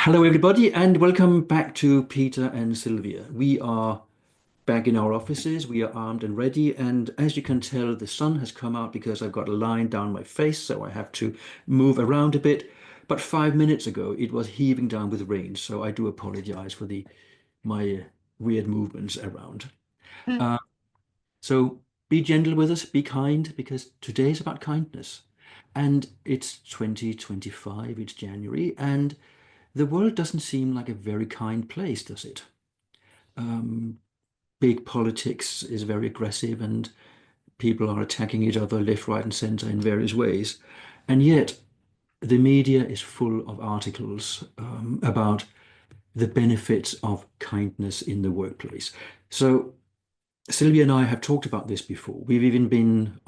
Hello, everybody, and welcome back to Peter and Sylvia. We are back in our offices. We are armed and ready. And as you can tell, the sun has come out because I've got a line down my face, so I have to move around a bit. But 5 minutes ago, it was heaving down with rain, so I do apologize for the my weird movements around. Mm. Uh, so be gentle with us, be kind, because today is about kindness. And it's 2025, it's January, and the world doesn't seem like a very kind place, does it? Um, Big politics is very aggressive and people are attacking each other left, right, and center in various ways. And yet, the media is full of articles about the benefits of kindness in the workplace. So, Sylvia and I have talked about this before. We've even been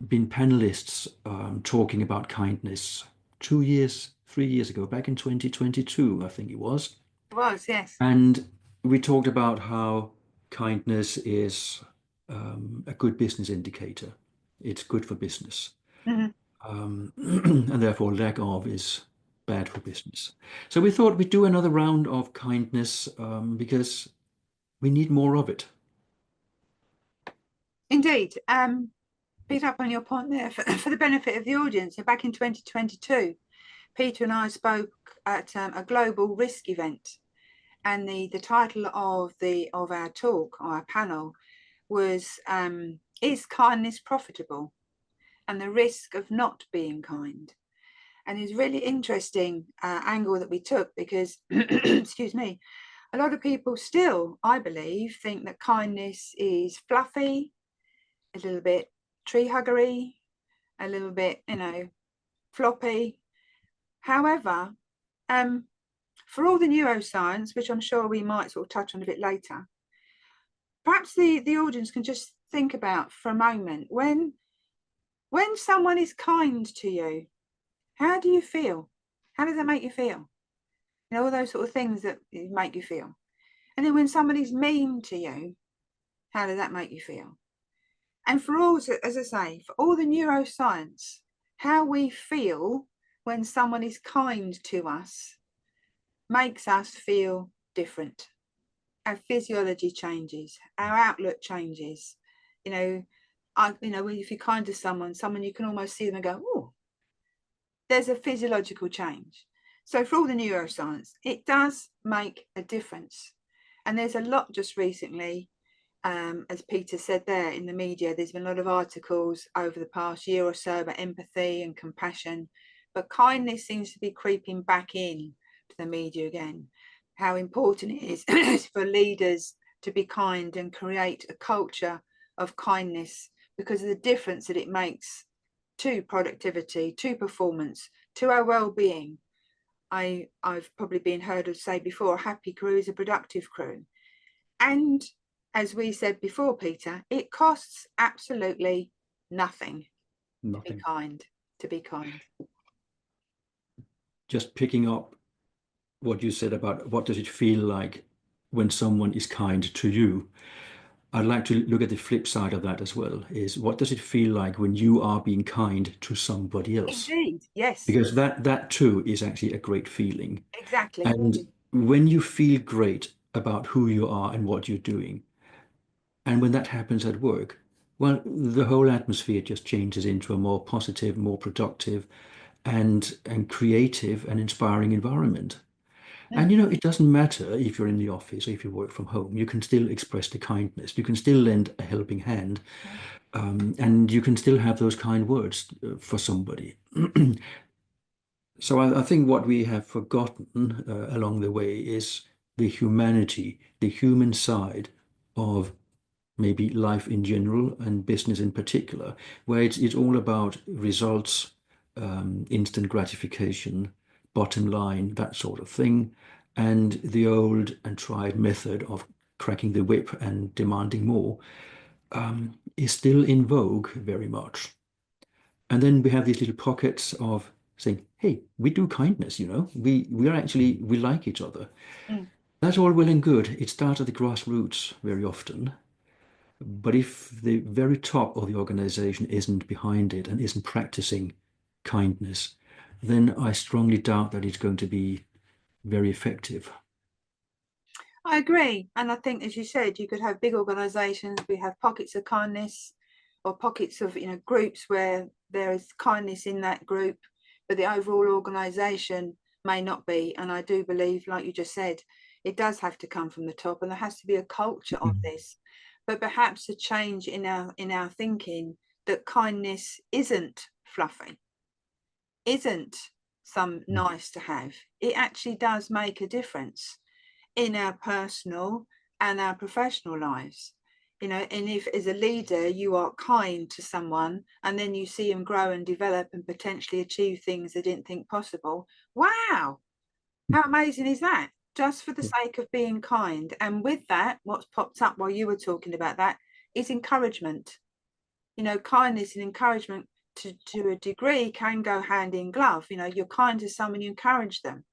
panelists talking about kindness 2 years, 3 years ago, back in 2022, I think it was. It was, yes. And we talked about how kindness is a good business indicator. It's good for business. Mhm. And therefore, lack of is bad for business. So we thought we'd do another round of kindness because we need more of it. Indeed. Pick up on your point there for the benefit of the audience. So back in 2022, Peter and I spoke at a global risk event, and the title of our talk, or our panel, was "Is kindness profitable?" and the risk of not being kind. And it's really interesting angle that we took because, excuse me, a lot of people still, I believe, think that kindness is fluffy, a little bit tree huggery, a little bit, floppy. However, um, for all the neuroscience, which I'm sure we might sort of touch on a bit later, perhaps the audience can just think about for a moment when someone is kind to you, how do you feel? How does that make you feel? All those sort of things that make you feel. And then when somebody's mean to you, how does that make you feel? And for all, as I say, for all the neuroscience, how we feel when someone is kind to us makes us feel different. Our physiology changes, our outlook changes. You know, if you're kind to someone you can almost see them and go, oh, there's a physiological change. So for all the neuroscience, it does make a difference. And there's a lot just recently, as Peter said there in the media, there's been a lot of articles over the past year or so about empathy and compassion, but kindness seems to be creeping back in to the media again. How important it is for leaders to be kind and create a culture of kindness because of the difference that it makes to productivity, to performance, to our well-being. I've probably been heard of say before, a happy crew is a productive crew. And as we said before, Peter, it costs absolutely nothing to be Nothing. kind, to be kind. Just picking up what you said about what does it feel like when someone is kind to you. I'd like to look at the flip side of that as well, is what does it feel like when you are being kind to somebody else? Indeed, yes, Because that too is actually a great feeling. exactly. And when you feel great about who you are and what you're doing, and when that happens at work, well, the whole atmosphere just changes into a more positive, more productive, and creative and inspiring environment. And Mm. it doesn't matter if you're in the office or if you work from home, you can still express the kindness. You can still lend a helping hand, and you can still have those kind words for somebody. So I think what we have forgotten along the way is the humanity, the human side of maybe life in general and business in particular, where it's all about results, instant gratification, bottom line, that sort of thing, and the old and tried method of cracking the whip and demanding more is still in vogue very much. And then we have these little pockets of saying, hey, we do kindness, we like each other. Mm. That's all well and good. It starts at the grassroots very often. But if the very top of the organization isn't behind it and isn't practicing kindness, then I strongly doubt that it's going to be very effective. I agree. And I think, as you said, you could have big organizations, we have pockets of kindness or pockets of, groups where there is kindness in that group, but the overall organization may not be. And I do believe, like you just said, it does have to come from the top, and there has to be a culture of this, but perhaps a change in our thinking that kindness isn't fluffy, isn't some nice to have. It actually does make a difference in our personal and our professional lives. And if as a leader you are kind to someone and then you see them grow and develop and potentially achieve things they didn't think possible, wow, how amazing is that? Just for the sake of being kind. And with that, what's popped up while you were talking about that is encouragement. Kindness and encouragement to a degree can go hand in glove. You're kind to someone, you encourage them.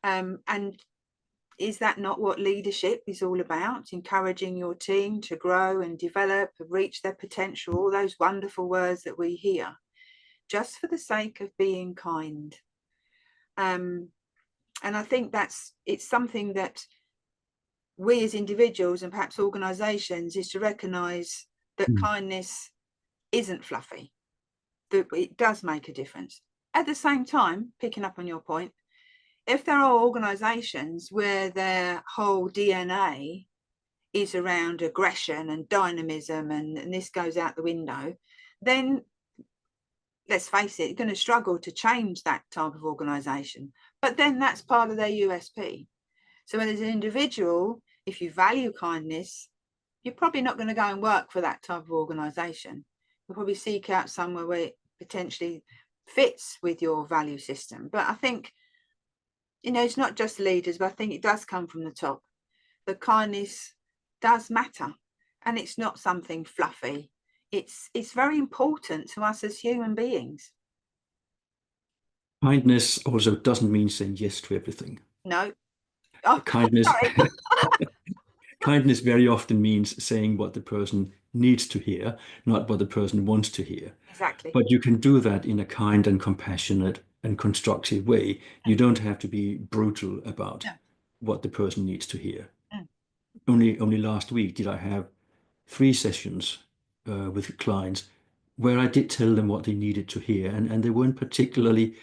And is that not what leadership is all about? Encouraging your team to grow and develop, reach their potential, all those wonderful words that we hear, just for the sake of being kind. And I think it's something that we as individuals and perhaps organizations is to recognize that kindness isn't fluffy, that it does make a difference. At the same time, picking up on your point, if there are organizations where their whole DNA is around aggression and dynamism and this goes out the window, then let's face it, you're going to struggle to change that type of organization. But then that's part of their USP. So as an individual, if you value kindness, you're probably not going to go and work for that type of organization. You'll probably seek out somewhere where it potentially fits with your value system. But I think, it's not just leaders, but I think it does come from the top. The kindness does matter, and it's not something fluffy. It's very important to us as human beings. Kindness also doesn't mean saying yes to everything. No. Oh, Kindness, sorry. kindness very often means saying what the person needs to hear, not what the person wants to hear. Exactly. But you can do that in a kind and compassionate and constructive way. You don't have to be brutal about No. what the person needs to hear. Mm. Only last week did I have 3 sessions with clients where I did tell them what they needed to hear, and they weren't particularly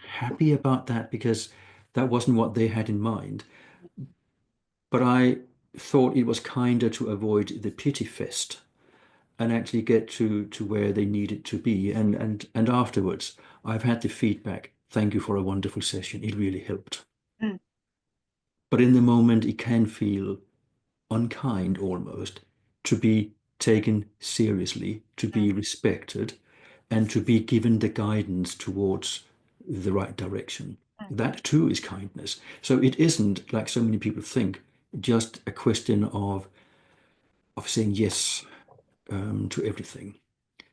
happy about that because that wasn't what they had in mind. But I thought it was kinder to avoid the pity fest and actually get to where they needed to be. And afterwards, I've had the feedback, thank you for a wonderful session. It really helped. Mm. But in the moment, it can feel unkind almost to be taken seriously, to be respected, and to be given the guidance towards the right direction. That too is kindness. So it isn't, like so many people think, just a question of saying yes to everything.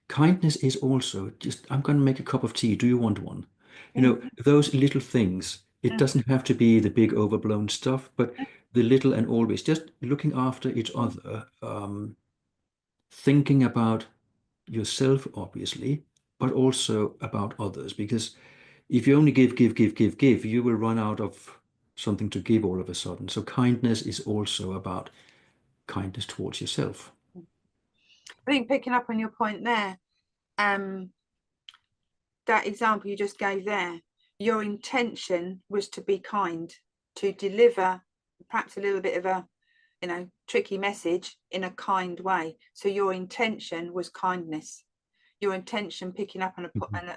Kindness is also just, I'm going to make a cup of tea. Do you want one? Those little things. It doesn't have to be the big overblown stuff, but the little and always just looking after each other, thinking about yourself, obviously, but also about others. Because if you only give, you will run out of something to give all of a sudden. So kindness is also about kindness towards yourself. I think picking up on your point there, that example you just gave there, your intention was to be kind, to deliver perhaps a little bit of a tricky message in a kind way. So your intention was kindness. Your intention, picking up on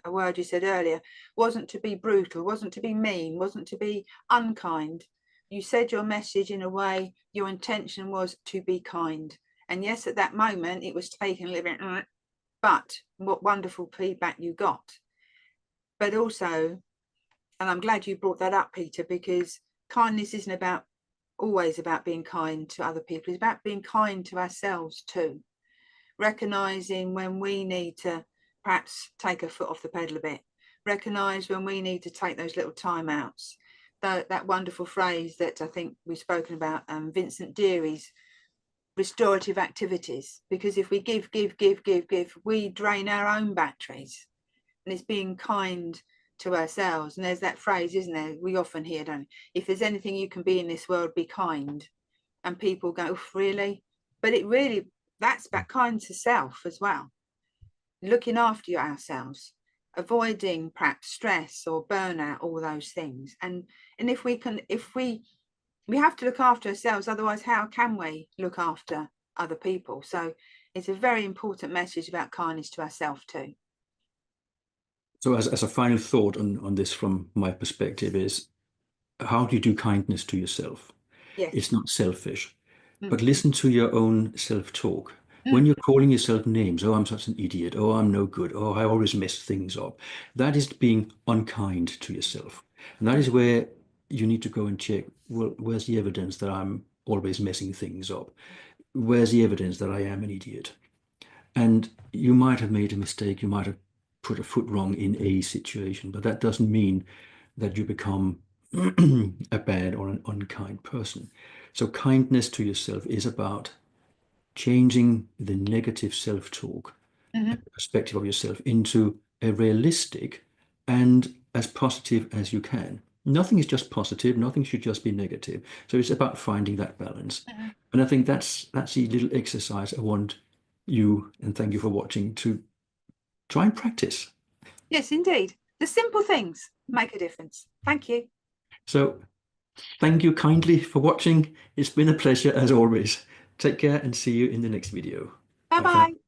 a word you said earlier, wasn't to be brutal, wasn't to be mean, wasn't to be unkind. You said your message in a way, your intention was to be kind. And yes, at that moment it was taken a little bit, but what wonderful feedback you got. But also, and I'm glad you brought that up, Peter, because kindness isn't always about being kind to other people. It's about being kind to ourselves too. Recognizing when we need to perhaps take a foot off the pedal a bit. Recognize when we need to take those little timeouts. That wonderful phrase that I think we've spoken about, Vincent Deary's restorative activities. Because if we give, we drain our own batteries. and it's being kind to ourselves. And there's that phrase, isn't there? We often hear, don't we? If there's anything you can be in this world, be kind. And people go, really? But it really, that's about kind to self as well. Looking after ourselves, avoiding perhaps stress or burnout, all those things. And if we have to look after ourselves, otherwise how can we look after other people? So it's a very important message about kindness to ourselves too. So as a final thought on this from my perspective is, how do you do kindness to yourself? Yes. It's not selfish, but listen to your own self-talk. When you're calling yourself names, oh, I'm such an idiot, oh, I'm no good, oh, I always mess things up, that is being unkind to yourself. And that is where you need to go and check, well, where's the evidence that I'm always messing things up? Where's the evidence that I am an idiot? And you might have made a mistake, you might have put a foot wrong in a situation, but that doesn't mean that you become a bad or an unkind person. So kindness to yourself is about changing the negative self-talk, perspective of yourself into a realistic and as positive as you can. Nothing is just positive, nothing should just be negative. So it's about finding that balance. And I think that's the little exercise I want you, and thank you for watching, to try and practice. Yes, indeed. The simple things make a difference. Thank you. So thank you kindly for watching. It's been a pleasure as always. Take care and see you in the next video. Bye for now. Bye-bye.